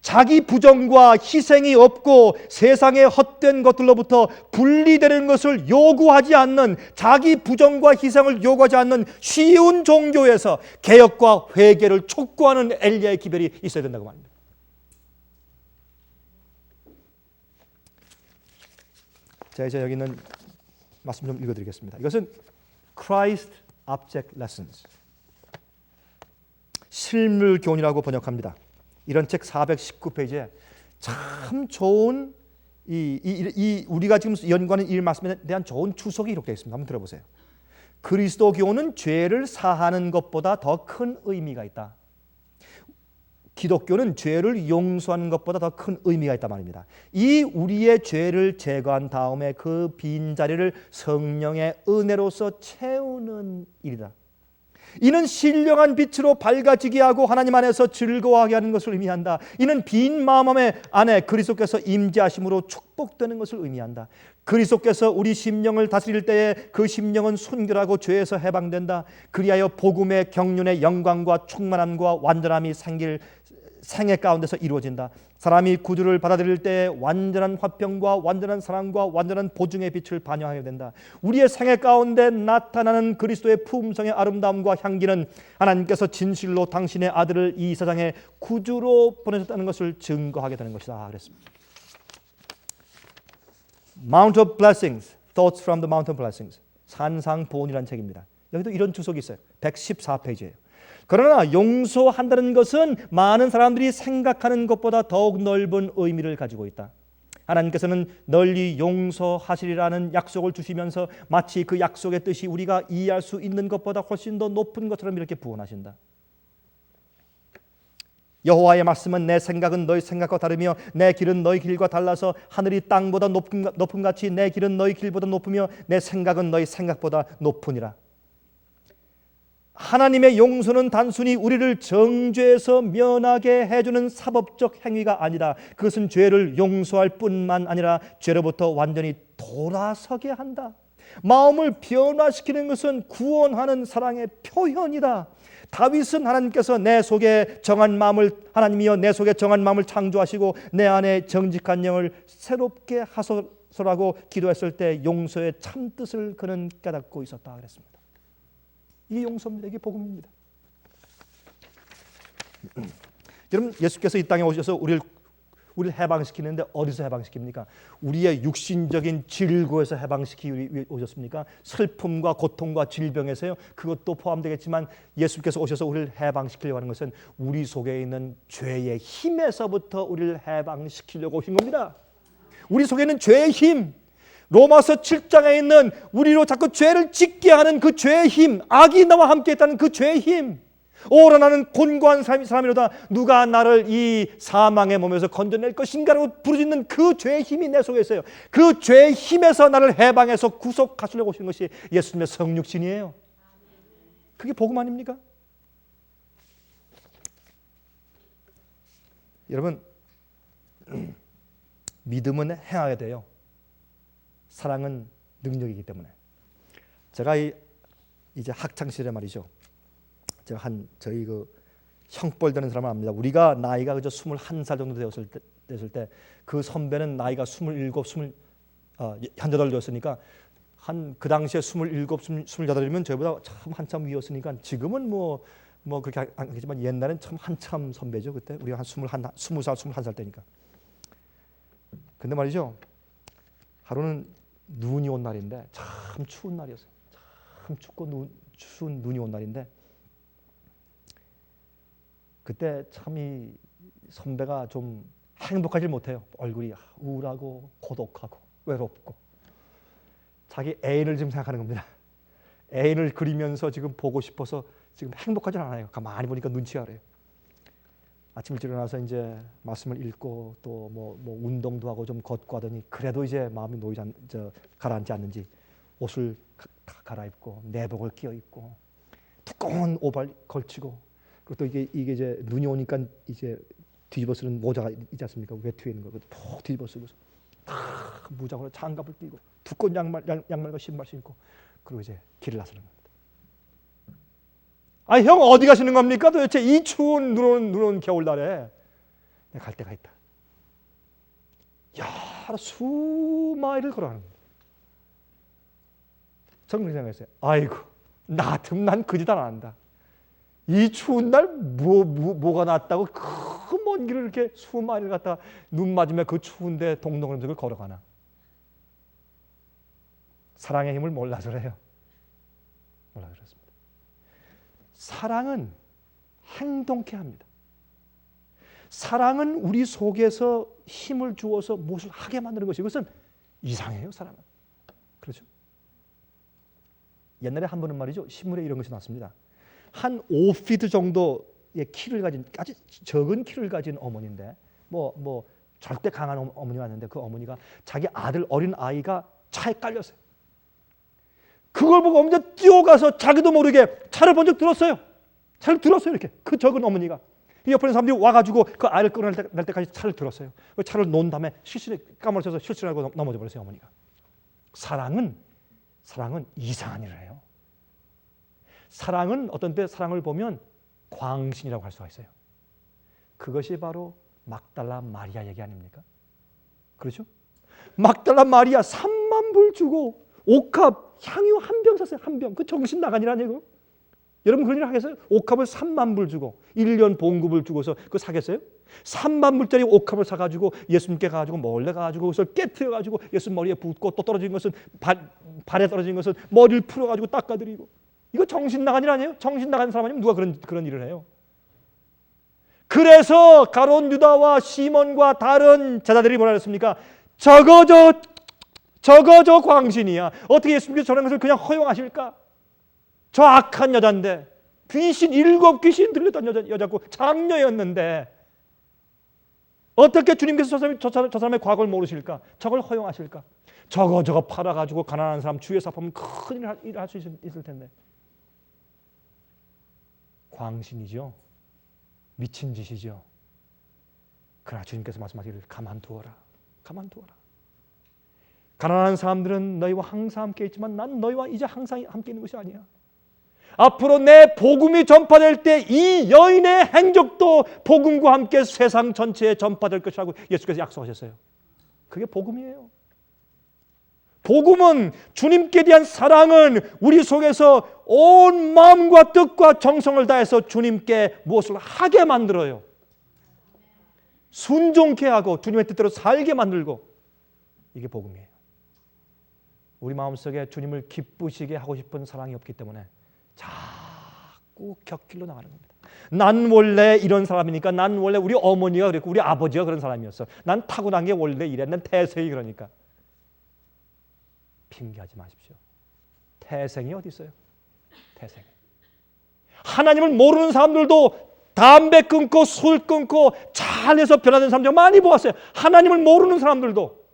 [SPEAKER 1] 자기 부정과 희생이 없고 세상의 헛된 것들로부터 분리되는 것을 요구하지 않는, 자기 부정과 희생을 요구하지 않는 쉬운 종교에서 개혁과 회개를 촉구하는 엘리야의 기별이 있어야 된다고 말합니다. 자, 이제 여기 있는 말씀 좀 읽어드리겠습니다. 이것은 Christ Object Lessons, 실물 교훈이라고 번역합니다. 이런 책 419페이지에 참 좋은 우리가 지금 연구하는 이 말씀에 대한 좋은 추석이 기록되어 있습니다. 한번 들어보세요. 그리스도 교훈은 죄를 사하는 것보다 더 큰 의미가 있다. 기독교는 죄를 용서하는 것보다 더 큰 의미가 있단 말입니다. 이 우리의 죄를 제거한 다음에 그 빈자리를 성령의 은혜로서 채우는 일이다. 이는 신령한 빛으로 밝아지게 하고 하나님 안에서 즐거워하게 하는 것을 의미한다. 이는 빈 마음 안에 그리스도께서 임재하심으로 축복되는 것을 의미한다. 그리스도께서 우리 심령을 다스릴 때에 그 심령은 순결하고 죄에서 해방된다. 그리하여 복음의 경륜의 영광과 충만함과 완전함이 생애 가운데서 이루어진다. 사람이 구주를 받아들일 때 완전한 화평과 완전한 사랑과 완전한 보증의 빛을 반영하게 된다. 우리의 생애 가운데 나타나는 그리스도의 품성의 아름다움과 향기는 하나님께서 진실로 당신의 아들을 이 세상에 구주로 보내셨다는 것을 증거하게 되는 것이다. 그랬습니다. Mount of Blessings, Thoughts from the Mount of Blessings. 산상보훈이라는 책입니다. 여기도 이런 주석이 있어요. 114페이지예요. 그러나 용서한다는 것은 많은 사람들이 생각하는 것보다 더욱 넓은 의미를 가지고 있다. 하나님께서는 널리 용서하시리라는 약속을 주시면서 마치 그 약속의 뜻이 우리가 이해할 수 있는 것보다 훨씬 더 높은 것처럼 이렇게 부언하신다. 여호와의 말씀은 내 생각은 너희 생각과 다르며 내 길은 너희 길과 달라서 하늘이 땅보다 높음 같이 내 길은 너희 길보다 높으며 내 생각은 너희 생각보다 높으니라. 하나님의 용서는 단순히 우리를 정죄에서 면하게 해주는 사법적 행위가 아니라 그것은 죄를 용서할 뿐만 아니라 죄로부터 완전히 돌아서게 한다. 마음을 변화시키는 것은 구원하는 사랑의 표현이다. 다윗은 하나님께서 내 속에 정한 마음을 하나님이여 내 속에 정한 마음을 창조하시고 내 안에 정직한 영을 새롭게 하소서라고 기도했을 때 용서의 참뜻을 그는 깨닫고 있었다 그랬습니다. 이게 용서입니다. 이게 복음입니다. 여러분 예수께서 이 땅에 오셔서 우리를 해방시키는데 어디서 해방시킵니까? 우리의 육신적인 질고에서 해방시키기 위해 오셨습니까? 슬픔과 고통과 질병에서요. 그것도 포함되겠지만 예수께서 오셔서 우리를 해방시키려고 하는 것은 우리 속에 있는 죄의 힘에서부터 우리를 해방시키려고 오신 겁니다. 우리 속에 있는 죄의 힘, 로마서 7장에 있는 우리로 자꾸 죄를 짓게 하는 그 죄의 힘, 악이 나와 함께 있다는 그 죄의 힘. 오라 나는 곤고한 사람이로다 누가 나를 이 사망의 몸에서 건져낼 것인가라고 부르짖는 그 죄의 힘이 내 속에 있어요. 그 죄의 힘에서 나를 해방해서 구속하시려고 오시는 것이 예수님의 성육신이에요. 그게 복음 아닙니까? 여러분 믿음은 행하게 돼요. 사랑은 능력이기 때문에. 제가 이제 학창 시절에 말이죠. 제가 저희 그 형벌 되는 사람은 압니다. 우리가 나이가 그저 21살 정도 되었을 때 그 선배는 나이가 27, 현저들이었으니까 그 당시에 27, 28이면 저희보다 참 한참 위였으니까 지금은 뭐 그렇게 안 하겠지만 옛날엔 참 한참 선배죠. 그때 우리가 한 20살, 21살 때니까. 근데 말이죠. 하루는 눈이 온 날인데 참 추운 날이었어요. 참 춥고 추운 눈이 온 날인데 그때 참 이 선배가 좀 행복하지 못해요. 얼굴이 우울하고 고독하고 외롭고 자기 애인을 지금 생각하는 겁니다. 애인을 그리면서 지금 보고 싶어서 지금 행복하지 않아요. 가만히 보니까 눈치가 그래요. 아침 일찍 일어나서 이제 말씀을 읽고 또 뭐 운동도 하고 좀 걷고 하더니 그래도 이제 마음이 가라앉지 않는지 옷을 갈아입고 내복을 끼워 입고 두꺼운 오발 걸치고 그리고 또 이게 이제 눈이 오니까 이제 뒤집어 쓰는 모자가 있지 않습니까? 외투에 있는 거 푹 뒤집어 쓰고서 탁 무장으로 장갑을 끼고 두꺼운 양말과 신발 신고 그리고 이제 길을 나서는 겁니다. 아, 형 어디 가시는 겁니까? 도대체 이 추운 눈 오는 겨울날에 내가 갈 데가 있다. 여러 수마일을 걸어가는 겁니다. 저는 그렇게 생각했어요. 아이고 나 같으면 난 그 짓 안 한다. 이 추운 날 뭐가 낫다고 그 먼 길을 이렇게 수마일을 갔다가 눈 맞으면 그 추운데 동동을 걸어가나. 사랑의 힘을 몰라서 그래요. 몰라서 그렇습니다. 사랑은 행동케 합니다. 사랑은 우리 속에서 힘을 주어서 무엇을 하게 만드는 것이 이것은 이상해요. 사랑은. 그렇죠? 옛날에 한 번은 말이죠. 신문에 이런 것이 났습니다. 한 5피트 정도 키를 가진 아주 적은 키를 가진 어머니인데 절대 강한 어머니가 왔는데 그 어머니가 자기 아들 어린 아이가 차에 깔렸어요. 그걸 보고 어머니가 뛰어가서 자기도 모르게 차를 번쩍 들었어요. 차를 들었어요. 이렇게 그 적은 어머니가 옆에 있는 사람들이 와가지고 그 아이를 끌어낼 때까지 차를 들었어요. 그 차를 놓은 다음에 실실에 까무러쳐서 실실하고 넘어져 버렸어요. 어머니가. 사랑은 이상한 일을 해요. 사랑은 어떤 때 사랑을 보면 광신이라고 할 수가 있어요. 그것이 바로 막달라 마리아 얘기 아닙니까? 그렇죠? 막달라 마리아 3만 불 주고 옥합 향유 한 병 샀어요. 한 병. 그 정신 나간이라는 얘기고. 여러분 그런 일 하겠어요? 옥합을 3만 불 주고 1년 봉급을 주고서 그거 사겠어요? 3만 불짜리 옥합을 사가지고 예수님께 가가지고 몰래 가가지고 그것을 깨트려가지고 예수님 머리에 붓고 또 떨어진 것은 발에 떨어진 것은 머리를 풀어가지고 닦아드리고. 이거 정신 나간 일 아니에요? 정신 나간 사람 아니면 누가 그런 일을 해요? 그래서 가룟 유다와 시몬과 다른 제자들이 뭐라 그랬습니까? 저거 저 광신이야. 어떻게 예수님께서 저런 것을 그냥 허용하실까? 저 악한 여자인데 귀신 7귀신 들렸던 여자고 장녀였는데 어떻게 주님께서 저 사람의 과거를 모르실까? 저걸 허용하실까? 저거 팔아가지고 가난한 사람 주위에서 아프면 큰일 할 수 있을 텐데. 광신이죠. 미친 짓이죠. 그러나 주님께서 말씀하시기를 가만두어라. 가난한 사람들은 너희와 항상 함께 있지만 난 너희와 이제 항상 함께 있는 것이 아니야. 앞으로 내 복음이 전파될 때 이 여인의 행적도 복음과 함께 세상 전체에 전파될 것이라고 예수께서 약속하셨어요. 그게 복음이에요. 복음은 주님께 대한 사랑은 우리 속에서 온 마음과 뜻과 정성을 다해서 주님께 무엇을 하게 만들어요. 순종케 하고 주님의 뜻대로 살게 만들고. 이게 복음이에요. 우리 마음속에 주님을 기쁘시게 하고 싶은 사랑이 없기 때문에 자꾸 곁길로 나가는 겁니다. 난 원래 이런 사람이니까, 난 원래 우리 어머니가 그랬고 우리 아버지가 그런 사람이었어. 난 타고난 게 원래 이래. 난 태생이 그러니까. 핑계하지 마십시오. 태생이 어디 있어요? 태생. 하나님을 모르는 사람들도 담배 끊고 술 끊고 잘해서 변화된 사람들 많이 보았어요. 하나님을 모르는 사람들도.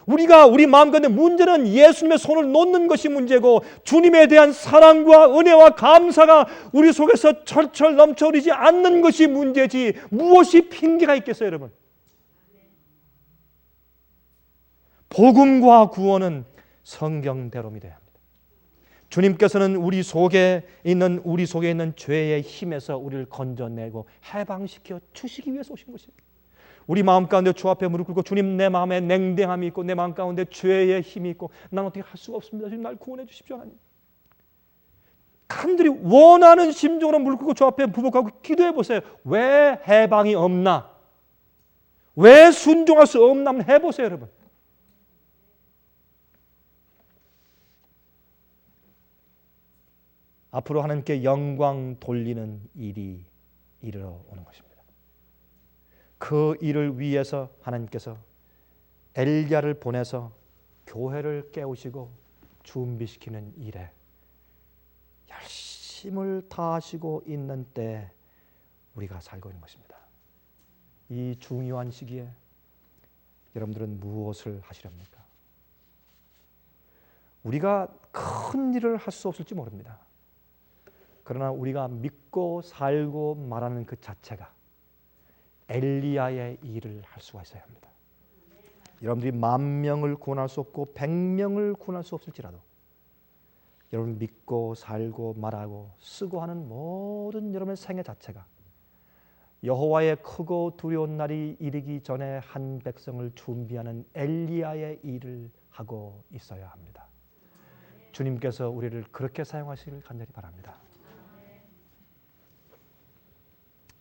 [SPEAKER 1] 우리 마음 가운데 문제는 예수님의 손을 놓는 것이 문제고 주님에 대한 사랑과 은혜와 감사가 우리 속에서 철철 넘쳐흐르지 않는 것이 문제지 무엇이 핑계가 있겠어요, 여러분? 복음과 구원은 성경대로미 되어야 합니다. 주님께서는 우리 속에 있는 죄의 힘에서 우리를 건져내고 해방시켜 주시기 위해서 오신 것입니다. 우리 마음 가운데 주 앞에 무릎 꿇고 주님, 내 마음에 냉랭함이 있고 내 마음 가운데 죄의 힘이 있고 난 어떻게 할 수가 없습니다. 주님, 날 구원해 주십시오. 하나님. 간절히 원하는 심정으로 무릎 꿇고 주 앞에 부복하고 기도해 보세요. 왜 해방이 없나? 왜 순종할 수 없나? 한번 해보세요, 여러분. 앞으로 하나님께 영광 돌리는 일이 이르러 오는 것입니다. 그 일을 위해서 하나님께서 엘리야를 보내서 교회를 깨우시고 준비시키는 일에 열심을 다하시고 있는 때 우리가 살고 있는 것입니다. 이 중요한 시기에 여러분들은 무엇을 하시렵니까? 우리가 큰 일을 할 수 없을지 모릅니다. 그러나 우리가 믿고 살고 말하는 그 자체가 엘리야의 일을 할 수가 있어야 합니다. 여러분들이 10,000명을 구원할 수 없고 100명을 구원할 수 없을지라도 여러분 믿고 살고 말하고 쓰고 하는 모든 여러분의 생애 자체가 여호와의 크고 두려운 날이 이르기 전에 한 백성을 준비하는 엘리야의 일을 하고 있어야 합니다. 주님께서 우리를 그렇게 사용하시길 간절히 바랍니다.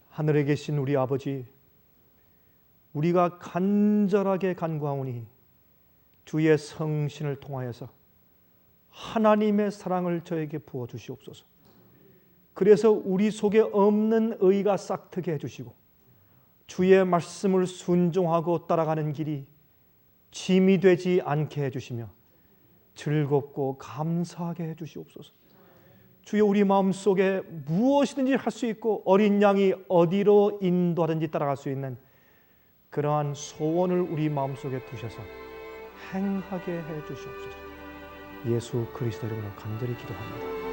[SPEAKER 1] 하늘에 계신 우리 아버지, 우리가 간절하게 간구하오니 주의 성신을 통하여서 하나님의 사랑을 저에게 부어주시옵소서. 그래서 우리 속에 없는 의가 싹트게 해주시고 주의 말씀을 순종하고 따라가는 길이 짐이 되지 않게 해주시며 즐겁고 감사하게 해주시옵소서. 주여 우리 마음속에 무엇이든지 할 수 있고 어린 양이 어디로 인도하든지 따라갈 수 있는 그러한 소원을 우리 마음속에 두셔서 행하게 해 주시옵소서. 예수 그리스도 이름으로 간절히 기도합니다.